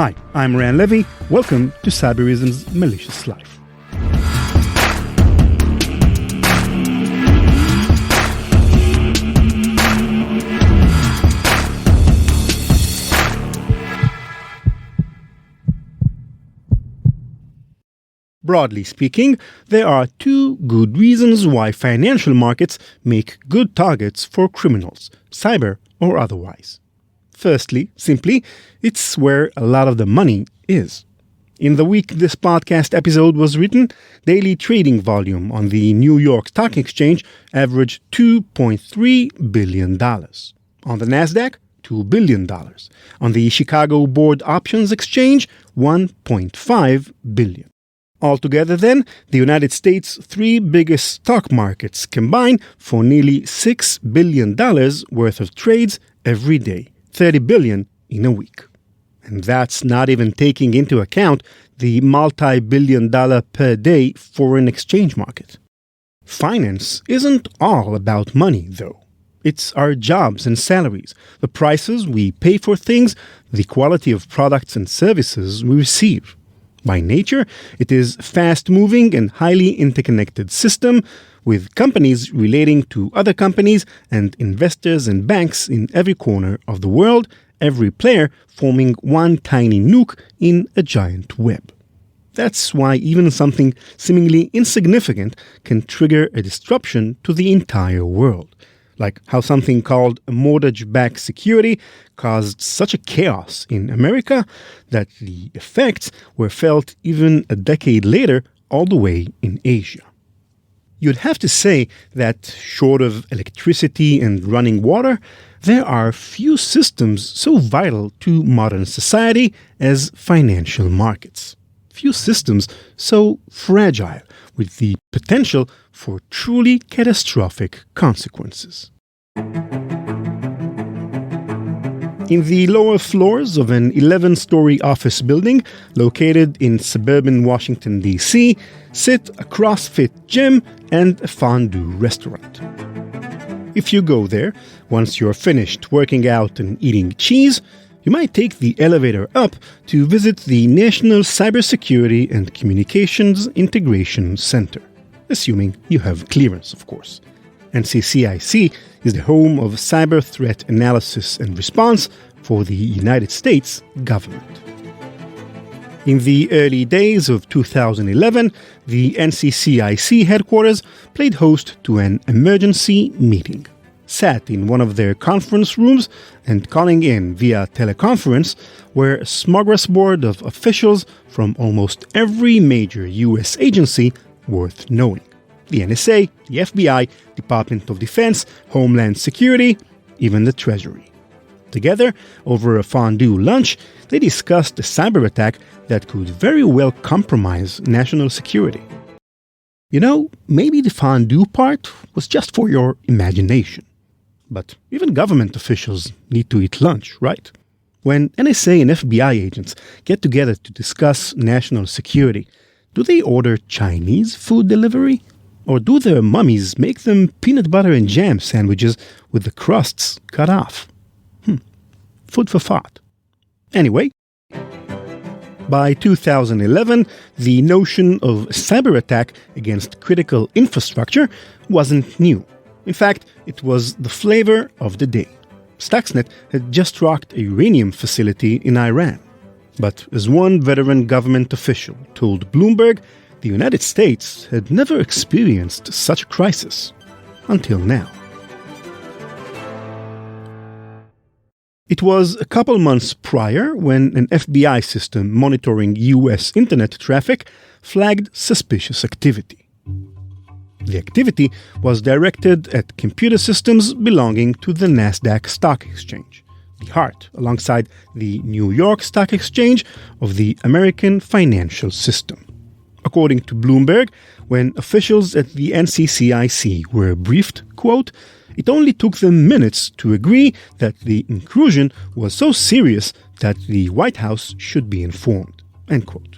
Hi, I'm Ran Levy. Welcome to Cyberism's Malicious Life. Broadly speaking, there are two good reasons why financial markets make good targets for criminals, cyber or otherwise. Firstly, simply, it's where a lot of the money is. In the week this podcast episode was written, daily trading volume on the New York Stock Exchange averaged $2.3 billion. On the Nasdaq, $2 billion. On the Chicago Board Options Exchange, $1.5 billion. Altogether, then, the United States' three biggest stock markets combine for nearly $6 billion worth of trades every day, $30 billion in a week. And that's not even taking into account the multi-billion-dollar per day foreign exchange market. Finance isn't all about money, though. It's our jobs and salaries, the prices we pay for things, the quality of products and services we receive. By nature, it is a fast-moving and highly interconnected system with companies relating to other companies and investors and banks in every corner of the world, every player forming one tiny nuke in a giant web. That's why even something seemingly insignificant can trigger a disruption to the entire world. Like how something called mortgage-backed security caused such a chaos in America that the effects were felt even a decade later all the way in Asia. You'd have to say that, short of electricity and running water, there are few systems so vital to modern society as financial markets. Few systems so fragile, with the potential for truly catastrophic consequences. In the lower floors of an 11-story office building located in suburban Washington, D.C., sit a CrossFit gym and a fondue restaurant. If you go there, once you're finished working out and eating cheese, you might take the elevator up to visit the National Cybersecurity and Communications Integration Center, assuming you have clearance, of course. NCCIC is the home of cyber threat analysis and response for the United States government. In the early days of 2011, the NCCIC headquarters played host to an emergency meeting. Sat in one of their conference rooms and calling in via teleconference were a smorgasbord of officials from almost every major U.S. agency worth knowing. The NSA, the FBI, Department of Defense, Homeland Security, even the Treasury. Together, over a fondue lunch, they discussed a cyber attack that could very well compromise national security. You know, maybe the fondue part was just for your imagination. But even government officials need to eat lunch, right? When NSA and FBI agents get together to discuss national security, do they order Chinese food delivery? Or do their mummies make them peanut butter and jam sandwiches with the crusts cut off? Food for thought. Anyway, by 2011, the notion of cyber attack against critical infrastructure wasn't new. In fact, it was the flavor of the day. Stuxnet had just rocked a uranium facility in Iran. But as one veteran government official told Bloomberg, the United States had never experienced such a crisis until now. It was a couple months prior when an FBI system monitoring U.S. internet traffic flagged suspicious activity. The activity was directed at computer systems belonging to the Nasdaq Stock Exchange, the heart, alongside the New York Stock Exchange, of the American financial system. According to Bloomberg, when officials at the NCCIC were briefed, quote, it only took them minutes to agree that the intrusion was so serious that the White House should be informed, end quote.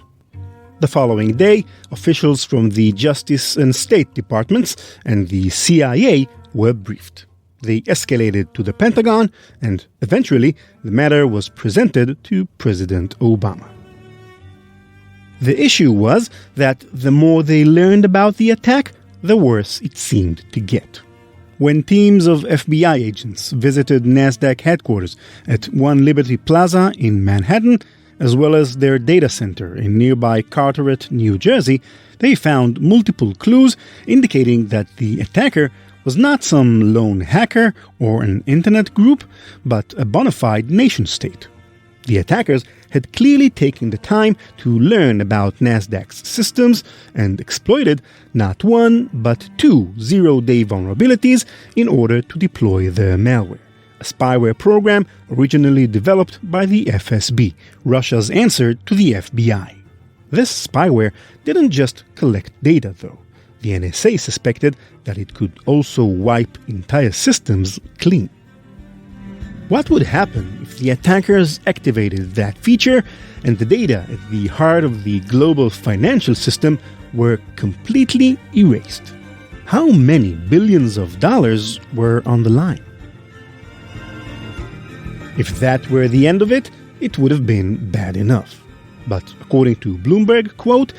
The following day, officials from the Justice and State Departments and the CIA were briefed. They escalated to the Pentagon, and eventually the matter was presented to President Obama. The issue was that the more they learned about the attack, the worse it seemed to get. When teams of FBI agents visited NASDAQ headquarters at One Liberty Plaza in Manhattan, as well as their data center in nearby Carteret, New Jersey, they found multiple clues indicating that the attacker was not some lone hacker or an internet group, but a bona fide nation-state. The attackers had clearly taken the time to learn about NASDAQ's systems and exploited not one, but two zero-day vulnerabilities in order to deploy their malware, a spyware program originally developed by the FSB, Russia's answer to the FBI. This spyware didn't just collect data, though. The NSA suspected that it could also wipe entire systems clean. What would happen if the attackers activated that feature and the data at the heart of the global financial system were completely erased? How many billions of dollars were on the line? If that were the end of it, it would have been bad enough. But according to Bloomberg, quote,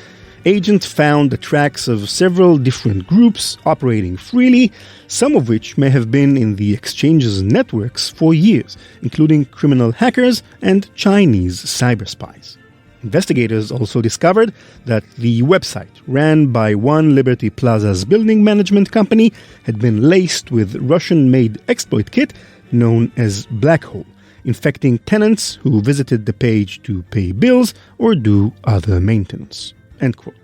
agents found the tracks of several different groups operating freely, some of which may have been in the exchange's networks for years, including criminal hackers and Chinese cyber spies. Investigators also discovered that the website ran by One Liberty Plaza's building management company had been laced with Russian-made exploit kit known as Black Hole, infecting tenants who visited the page to pay bills or do other maintenance. End quote.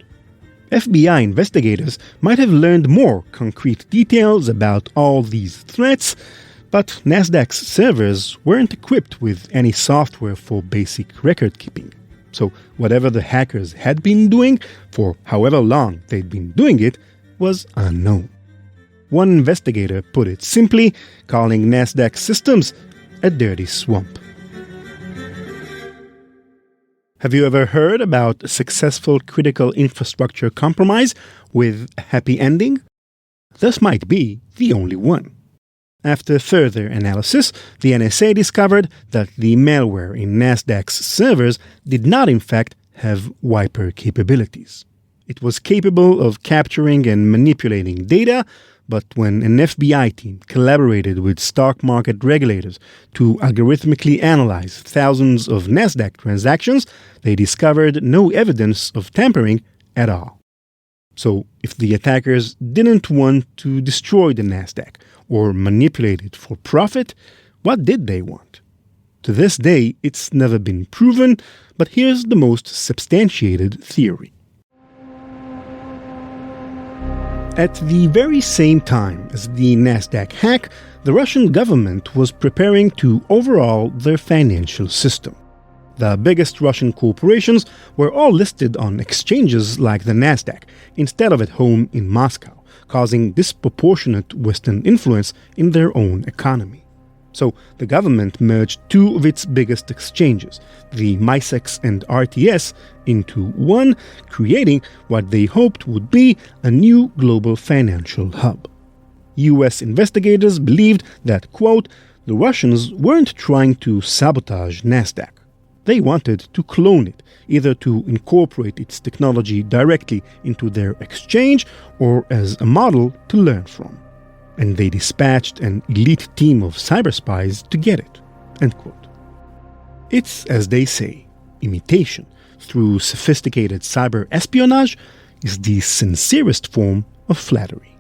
FBI investigators might have learned more concrete details about all these threats, but NASDAQ's servers weren't equipped with any software for basic record keeping. So whatever the hackers had been doing, for however long they'd been doing it, was unknown. One investigator put it simply, calling NASDAQ systems a dirty swamp. Have you ever heard about a successful critical infrastructure compromise with a happy ending? This might be the only one. After further analysis, the NSA discovered that the malware in NASDAQ's servers did not in fact have wiper capabilities. It was capable of capturing and manipulating data, but when an FBI team collaborated with stock market regulators to algorithmically analyze thousands of NASDAQ transactions, they discovered no evidence of tampering at all. So, if the attackers didn't want to destroy the NASDAQ or manipulate it for profit, what did they want? To this day, it's never been proven, but here's the most substantiated theory. At the very same time as the NASDAQ hack, the Russian government was preparing to overhaul their financial system. The biggest Russian corporations were all listed on exchanges like the NASDAQ, instead of at home in Moscow, causing disproportionate Western influence in their own economy. So the government merged two of its biggest exchanges, the MICEX and RTS, into one, creating what they hoped would be a new global financial hub. U.S. investigators believed that, quote, the Russians weren't trying to sabotage NASDAQ. They wanted to clone it, either to incorporate its technology directly into their exchange or as a model to learn from. And they dispatched an elite team of cyber spies to get it. End quote. It's, as they say, imitation through sophisticated cyber espionage is the sincerest form of flattery.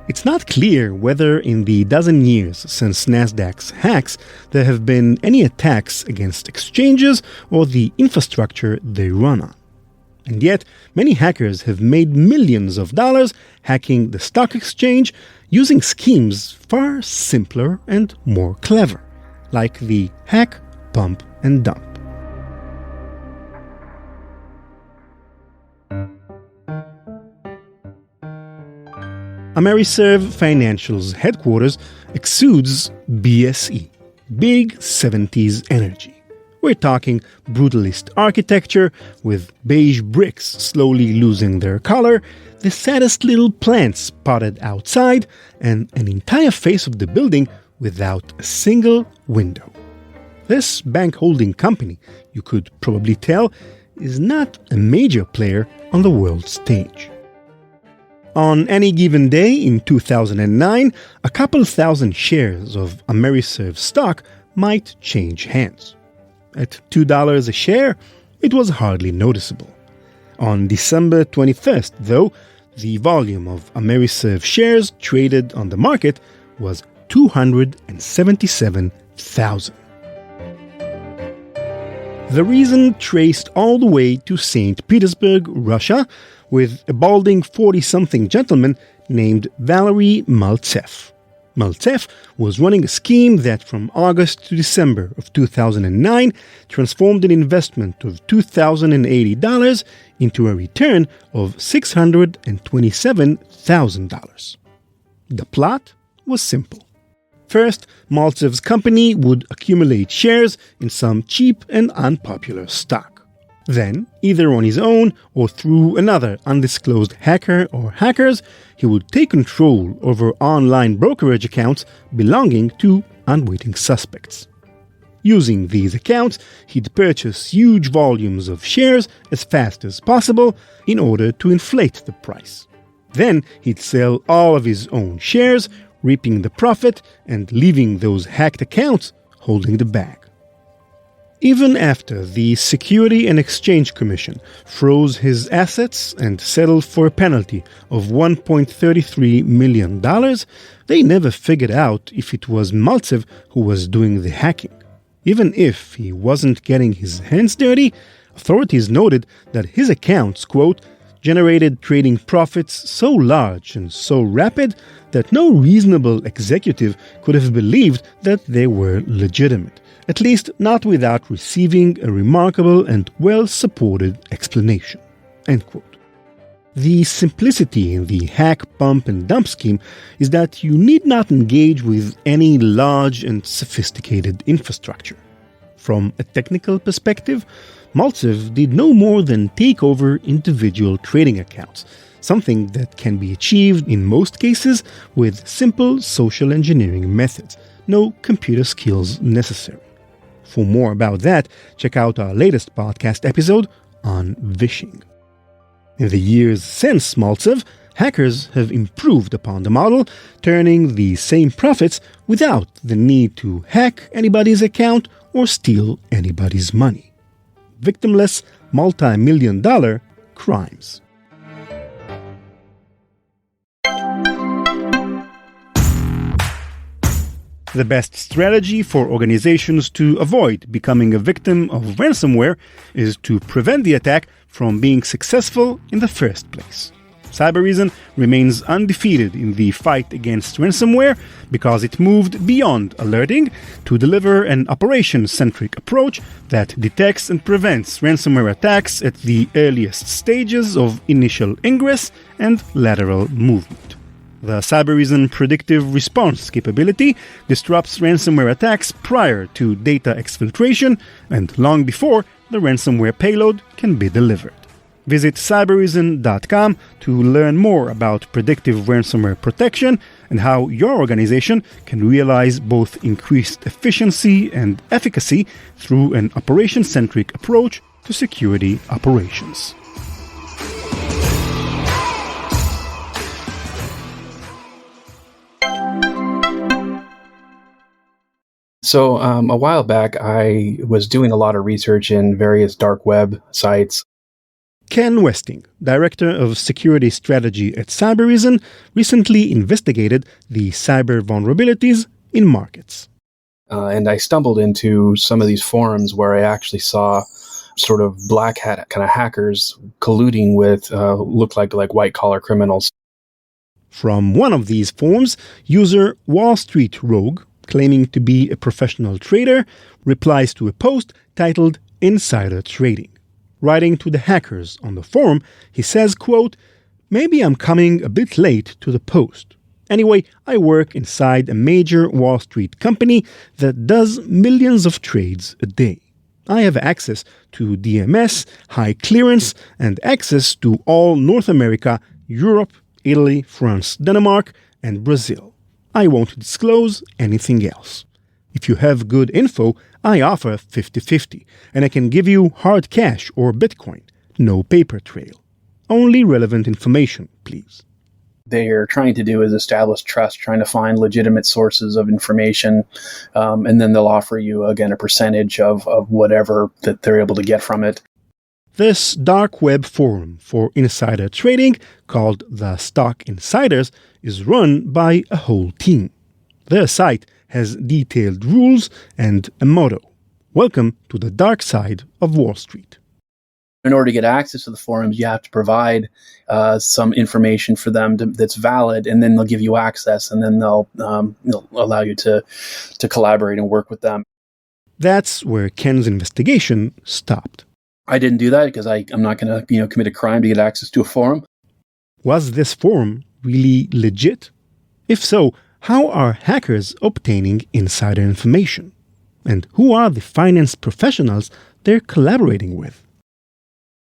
It's not clear whether in the dozen years since NASDAQ's hacks there have been any attacks against exchanges or the infrastructure they run on. And yet, many hackers have made millions of dollars hacking the stock exchange using schemes far simpler and more clever, like the hack, pump, and dump. Ameriserve Financial's headquarters exudes BSE, big 70s energy. We're talking brutalist architecture, with beige bricks slowly losing their color, the saddest little plants potted outside, and an entire face of the building without a single window. This bank holding company, you could probably tell, is not a major player on the world stage. On any given day in 2009, a couple thousand shares of Ameriserve stock might change hands. At $2 a share, it was hardly noticeable. On December 21st, though, the volume of Ameriserve shares traded on the market was 277,000. The reason traced all the way to St. Petersburg, Russia, with a balding 40-something gentleman named Valery Maltsev. Maltsev was running a scheme that from August to December of 2009 transformed an investment of $2,080 into a return of $627,000. The plot was simple. First, Maltsev's company would accumulate shares in some cheap and unpopular stock. Then, either on his own or through another undisclosed hacker or hackers, he would take control over online brokerage accounts belonging to unwitting suspects. Using these accounts, he'd purchase huge volumes of shares as fast as possible in order to inflate the price. Then he'd sell all of his own shares, reaping the profit and leaving those hacked accounts holding the bag. Even after the Security and Exchange Commission froze his assets and settled for a penalty of $1.33 million, they never figured out if it was Maltsev who was doing the hacking. Even if he wasn't getting his hands dirty, authorities noted that his accounts, quote, generated trading profits so large and so rapid that no reasonable executive could have believed that they were legitimate, at least not without receiving a remarkable and well-supported explanation. End quote. The simplicity in the hack, pump, and dump scheme is that you need not engage with any large and sophisticated infrastructure. From a technical perspective, Maltsev did no more than take over individual trading accounts, something that can be achieved in most cases with simple social engineering methods, no computer skills necessary. For more about that, check out our latest podcast episode on vishing. In the years since Maltsev, hackers have improved upon the model, turning the same profits without the need to hack anybody's account or steal anybody's money. Victimless, multi-million-dollar crimes. The best strategy for organizations to avoid becoming a victim of ransomware is to prevent the attack from being successful in the first place. Cybereason remains undefeated in the fight against ransomware because it moved beyond alerting to deliver an operation-centric approach that detects and prevents ransomware attacks at the earliest stages of initial ingress and lateral movement. The Cybereason predictive response capability disrupts ransomware attacks prior to data exfiltration and long before the ransomware payload can be delivered. Visit cybereason.com to learn more about predictive ransomware protection and how your organization can realize both increased efficiency and efficacy through an operation-centric approach to security operations. So a while back, I was doing a lot of research in various dark web sites. Ken Westing, Director of Security Strategy at Cybereason, recently investigated the cyber vulnerabilities in markets. And I stumbled into some of these forums where I actually saw sort of black hat kind of hackers colluding with look like white-collar criminals. From one of these forums, user Wall Street Rogue, claiming to be a professional trader, replies to a post titled Insider Trading. Writing to the hackers on the forum, he says, quote, "Maybe I'm coming a bit late to the post. Anyway, I work inside a major Wall Street company that does millions of trades a day. I have access to DMS, high clearance, and access to all North America, Europe, Italy, France, Denmark, and Brazil. I won't disclose anything else. If you have good info, I offer 50-50, and I can give you hard cash or Bitcoin, no paper trail. Only relevant information, please. They're trying to do is establish trust, trying to find legitimate sources of information, and then they'll offer you, again, a percentage of whatever that they're able to get from it. This dark web forum for insider trading, called the Stock Insiders, is run by a whole team. Their site has detailed rules and a motto: "Welcome to the dark side of Wall Street." In order to get access to the forums, you have to provide some information for them that's valid, and then they'll give you access, and then they'll allow you to collaborate and work with them. That's where Ken's investigation stopped. I didn't do that because I'm not going to commit a crime to get access to a forum. Was this forum really legit? If so, how are hackers obtaining insider information? And who are the finance professionals they're collaborating with?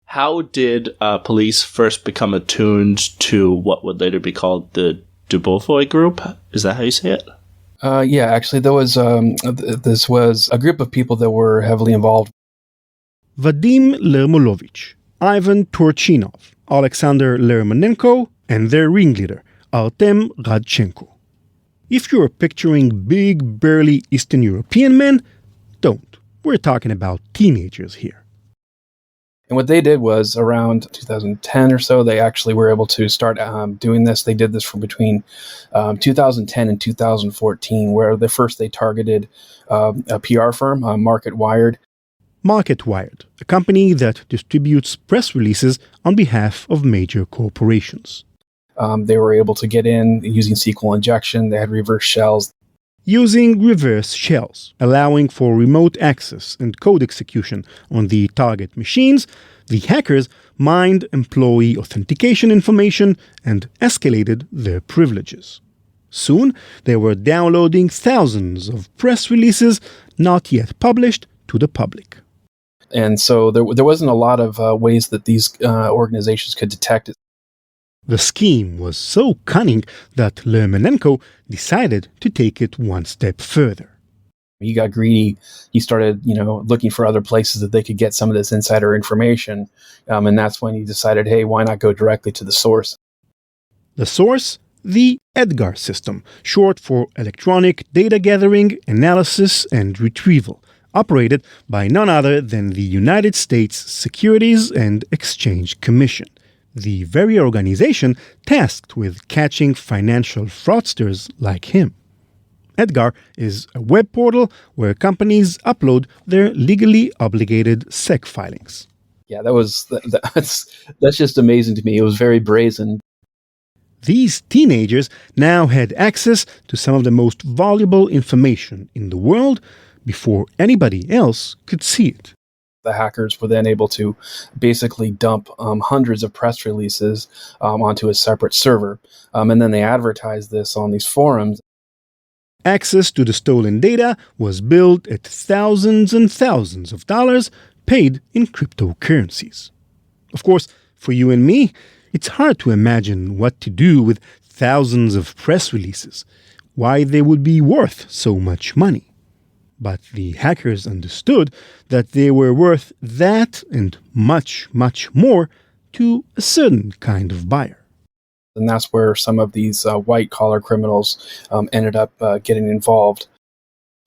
How did police first become attuned to what would later be called the Dubovoy Group? Is that how you say it? Yeah, actually, this was a group of people that were heavily involved. Vadim Lermolovich, Ivan Turchinov, Alexander Lermonenko, and their ringleader, Artem Radchenko. If you're picturing big, burly Eastern European men, don't. We're talking about teenagers here. And what they did was around 2010 or so, they actually were able to start doing this. They did this from between 2010 and 2014, where they targeted a PR firm, MarketWired. MarketWired, a company that distributes press releases on behalf of major corporations. They were able to get in using SQL injection. They had reverse shells. Using reverse shells, allowing for remote access and code execution on the target machines, the hackers mined employee authentication information and escalated their privileges. Soon, they were downloading thousands of press releases not yet published to the public. And so there wasn't a lot of ways that these organizations could detect it. The scheme was so cunning that Lermonenko decided to take it one step further. He got greedy. He started, looking for other places that they could get some of this insider information. And that's when he decided, hey, why not go directly to the source? The source? The EDGAR system, short for Electronic Data Gathering, Analysis, and Retrieval, operated by none other than the United States Securities and Exchange Commission, the very organization tasked with catching financial fraudsters like him. EDGAR is a web portal where companies upload their legally obligated SEC filings. Yeah, that's just amazing to me. It was very brazen. These teenagers now had access to some of the most valuable information in the world before anybody else could see it. The hackers were then able to basically dump hundreds of press releases onto a separate server, and then they advertised this on these forums. Access to the stolen data was billed at thousands and thousands of dollars paid in cryptocurrencies. Of course, for you and me, it's hard to imagine what to do with thousands of press releases, why they would be worth so much money. But the hackers understood that they were worth that and much, much more to a certain kind of buyer. And that's where some of these white-collar criminals ended up getting involved.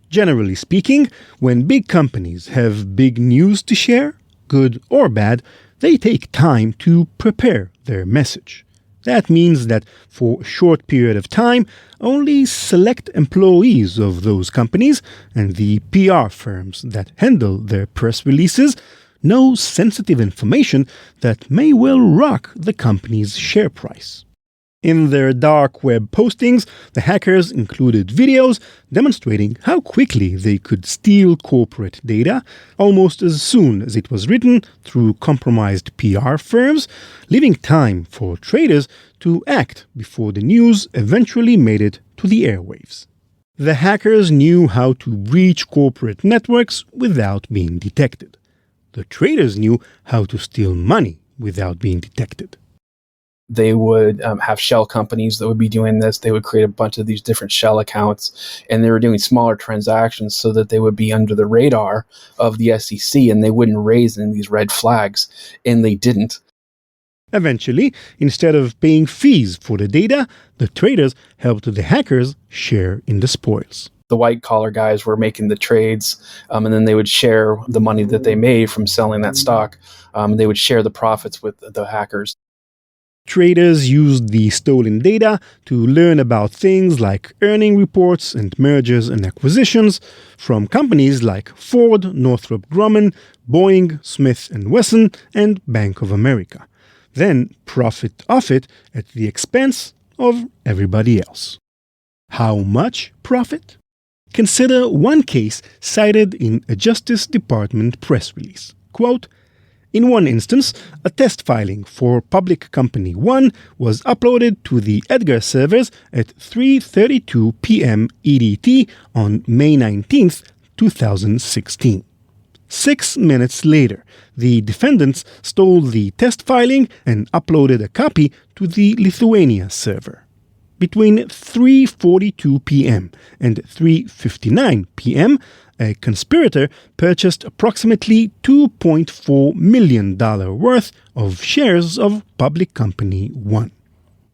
Generally speaking, when big companies have big news to share, good or bad, they take time to prepare their message. That means that for a short period of time, only select employees of those companies and the PR firms that handle their press releases know sensitive information that may well rock the company's share price. In their dark web postings, the hackers included videos demonstrating how quickly they could steal corporate data almost as soon as it was written through compromised PR firms, leaving time for traders to act before the news eventually made it to the airwaves. The hackers knew how to breach corporate networks without being detected. The traders knew how to steal money without being detected. They would have shell companies that would be doing this. They would create a bunch of these different shell accounts, and they were doing smaller transactions so that they would be under the radar of the SEC, and they wouldn't raise any of these red flags, and they didn't. Eventually, instead of paying fees for the data, the traders helped the hackers share in the spoils. The white-collar guys were making the trades, and then they would share the money that they made from selling that stock. They would share the profits with the hackers. Traders used the stolen data to learn about things like earning reports and mergers and acquisitions from companies like Ford, Northrop Grumman, Boeing, Smith & Wesson, and Bank of America. Then profit off it at the expense of everybody else. How much profit? Consider one case cited in a Justice Department press release. Quote, in one instance, a test filing for Public Company 1 was uploaded to the Edgar servers at 3:32 p.m. EDT on May 19, 2016. 6 minutes later, the defendants stole the test filing and uploaded a copy to the Lithuania server. Between 3:42 p.m. and 3:59 p.m., a conspirator purchased approximately $2.4 million worth of shares of Public Company 1.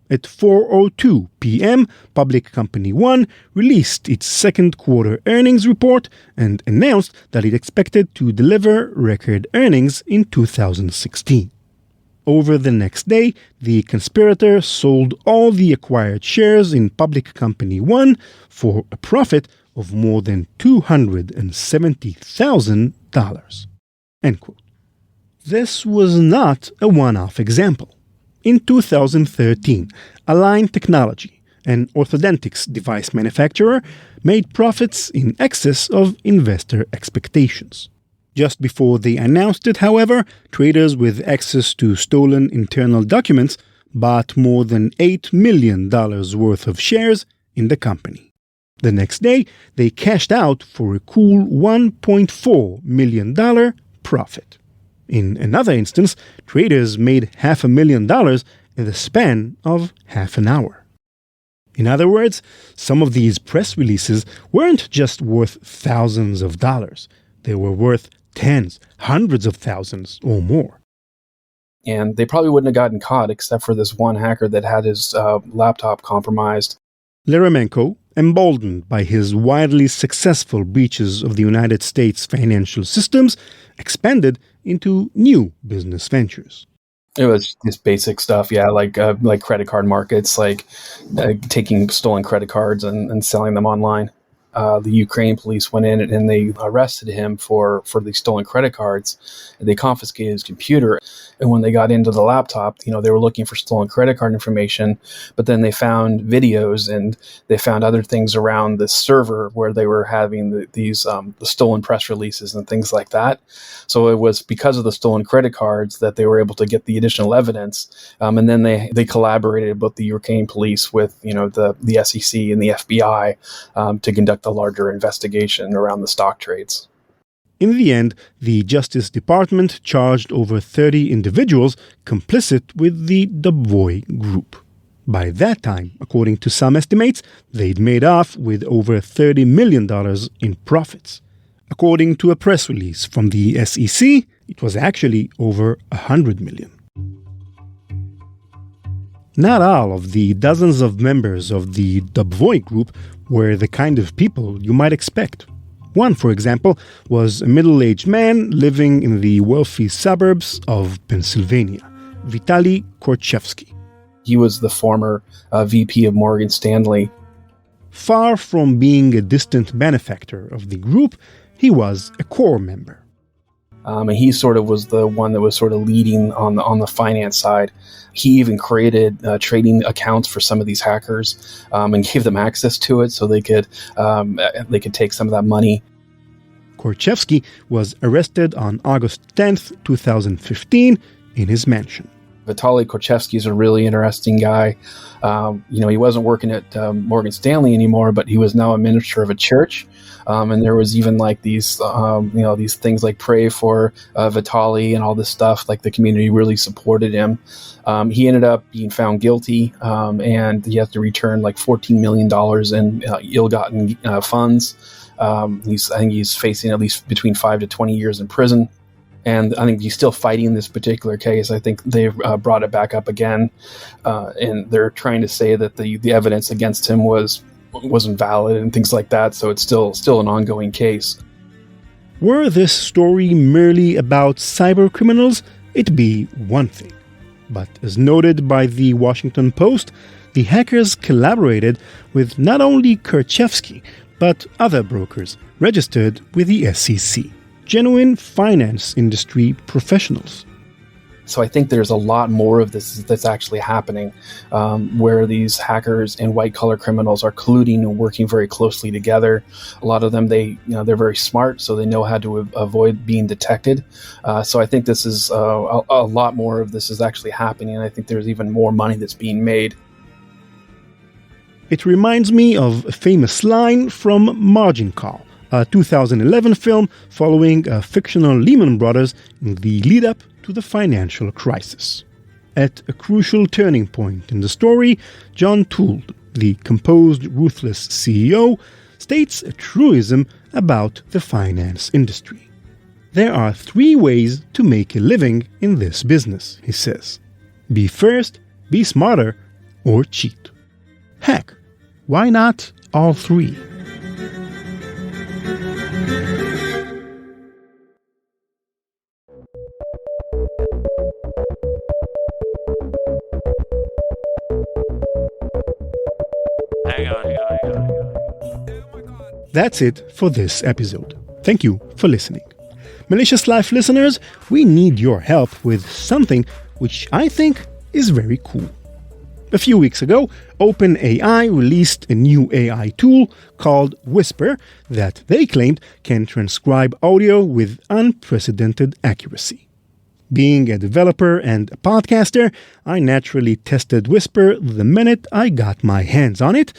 At 4:02 p.m., Public Company 1 released its second quarter earnings report and announced that it expected to deliver record earnings in 2016. Over the next day, the conspirator sold all the acquired shares in Public Company 1 for a profit of more than $270,000. End quote. This was not a one-off example. In 2013, Align Technology, an orthodontics device manufacturer, made profits in excess of investor expectations. Just before they announced it, however, traders with access to stolen internal documents bought more than $8 million worth of shares in the company. The next day, they cashed out for a cool $1.4 million profit. In another instance, traders made $500,000 in the span of half an hour. In other words, some of these press releases weren't just worth thousands of dollars. They were worth tens, hundreds of thousands or more. And they probably wouldn't have gotten caught except for this one hacker that had his laptop compromised. Leremenko, emboldened by his wildly successful breaches of the United States financial systems, expanded into new business ventures. It was just basic stuff, yeah, like credit card markets, taking stolen credit cards and selling them online. The Ukraine police went in and they arrested him for the stolen credit cards. They confiscated his computer. And when they got into the laptop, they were looking for stolen credit card information, but then they found videos and they found other things around the server where they were having the stolen press releases and things like that. So it was because of the stolen credit cards that they were able to get the additional evidence. And then they collaborated with the Ukraine police with, the SEC and the FBI to conduct a larger investigation around the stock trades. In the end, the Justice Department charged over 30 individuals complicit with the Dubvoy Group. By that time, according to some estimates, they'd made off with over $30 million in profits. According to a press release from the SEC, it was actually over $100 million. Not all of the dozens of members of the Dubvoy Group were the kind of people you might expect. One, for example, was a middle-aged man living in the wealthy suburbs of Pennsylvania, Vitaly Korchevsky. He was the former VP of Morgan Stanley. Far from being a distant benefactor of the group, he was a core member. And he sort of was the one that was sort of leading on the finance side. He even created trading accounts for some of these hackers and gave them access to it so they could take some of that money. Korchevsky was arrested on August 10, 2015, in his mansion. Vitaly Korchevsky is a really interesting guy. He wasn't working at Morgan Stanley anymore, but he was now a minister of a church. And there was even like these things like pray for Vitaly and all this stuff. Like the community really supported him. He ended up being found guilty, and he had to return like $14 million in ill-gotten funds. I think he's facing at least between 5 to 20 years in prison. And I think he's still fighting this particular case. I think they've brought it back up again, and they're trying to say that the evidence against him wasn't valid and things like that. So it's still an ongoing case. Were this story merely about cyber criminals, it'd be one thing. But as noted by the Washington Post, the hackers collaborated with not only Korchevsky, but other brokers registered with the SEC. Genuine finance industry professionals. So I think there's a lot more of this that's actually happening, where these hackers and white-collar criminals are colluding and working very closely together. A lot of them, they're very smart, so they know how to avoid being detected. So I think this is a lot more of this is actually happening, and I think there's even more money that's being made. It reminds me of a famous line from Margin Call, a 2011 film following a fictional Lehman Brothers in the lead-up to the financial crisis. At a crucial turning point in the story, John Toole, the composed, ruthless CEO, states a truism about the finance industry. There are 3 ways to make a living in this business, he says. Be first, be smarter, or cheat. Heck, why not all 3? That's it for this episode. Thank you for listening. Malicious Life listeners, we need your help with something which I think is very cool. A few weeks ago, OpenAI released a new AI tool called Whisper that they claimed can transcribe audio with unprecedented accuracy. Being a developer and a podcaster, I naturally tested Whisper the minute I got my hands on it,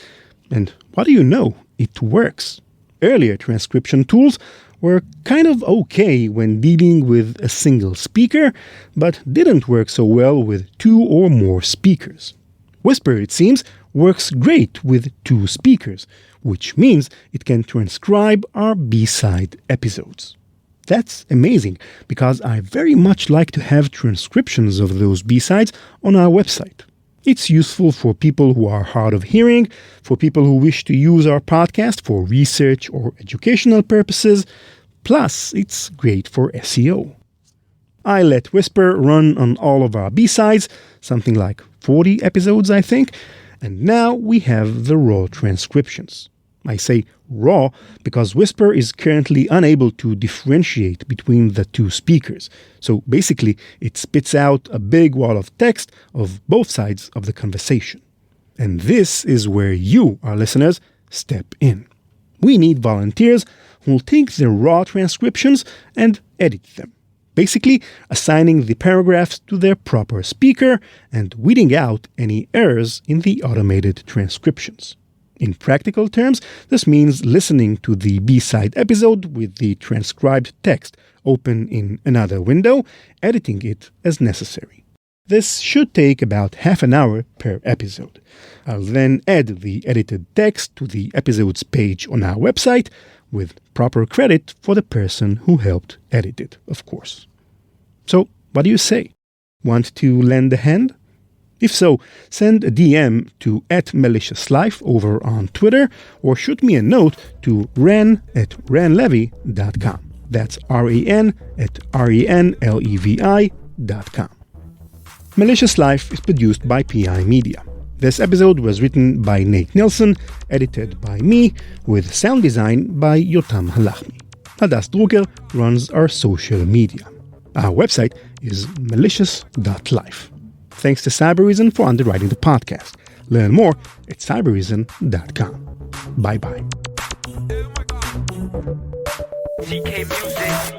and what do you know? It works. Earlier transcription tools were kind of okay when dealing with a single speaker, but didn't work so well with 2 or more speakers. Whisper, it seems, works great with 2 speakers, which means it can transcribe our B-side episodes. That's amazing, because I very much like to have transcriptions of those B-sides on our website. It's useful for people who are hard of hearing, for people who wish to use our podcast for research or educational purposes, plus it's great for SEO. I let Whisper run on all of our B-sides, something like 40 episodes, I think, and now we have the raw transcriptions. I say raw because Whisper is currently unable to differentiate between the 2 speakers. So basically, it spits out a big wall of text of both sides of the conversation. And this is where you, our listeners, step in. We need volunteers who will take the raw transcriptions and edit them, basically assigning the paragraphs to their proper speaker and weeding out any errors in the automated transcriptions. In practical terms, this means listening to the B-side episode with the transcribed text open in another window, editing it as necessary. This should take about half an hour per episode. I'll then add the edited text to the episode's page on our website, with proper credit for the person who helped edit it, of course. So, what do you say? Want to lend a hand? If so, send a DM to @maliciouslife over on Twitter, or shoot me a note to ran@ranlevi.com. That's RAN@RANLEVI.com. Malicious Life is produced by PI Media. This episode was written by Nate Nelson, edited by me, with sound design by Yotam Halachmi. Hadas Drucker runs our social media. Our website is malicious.life. Thanks to Cybereason for underwriting the podcast. Learn more at cybereason.com. Bye-bye. CK Music.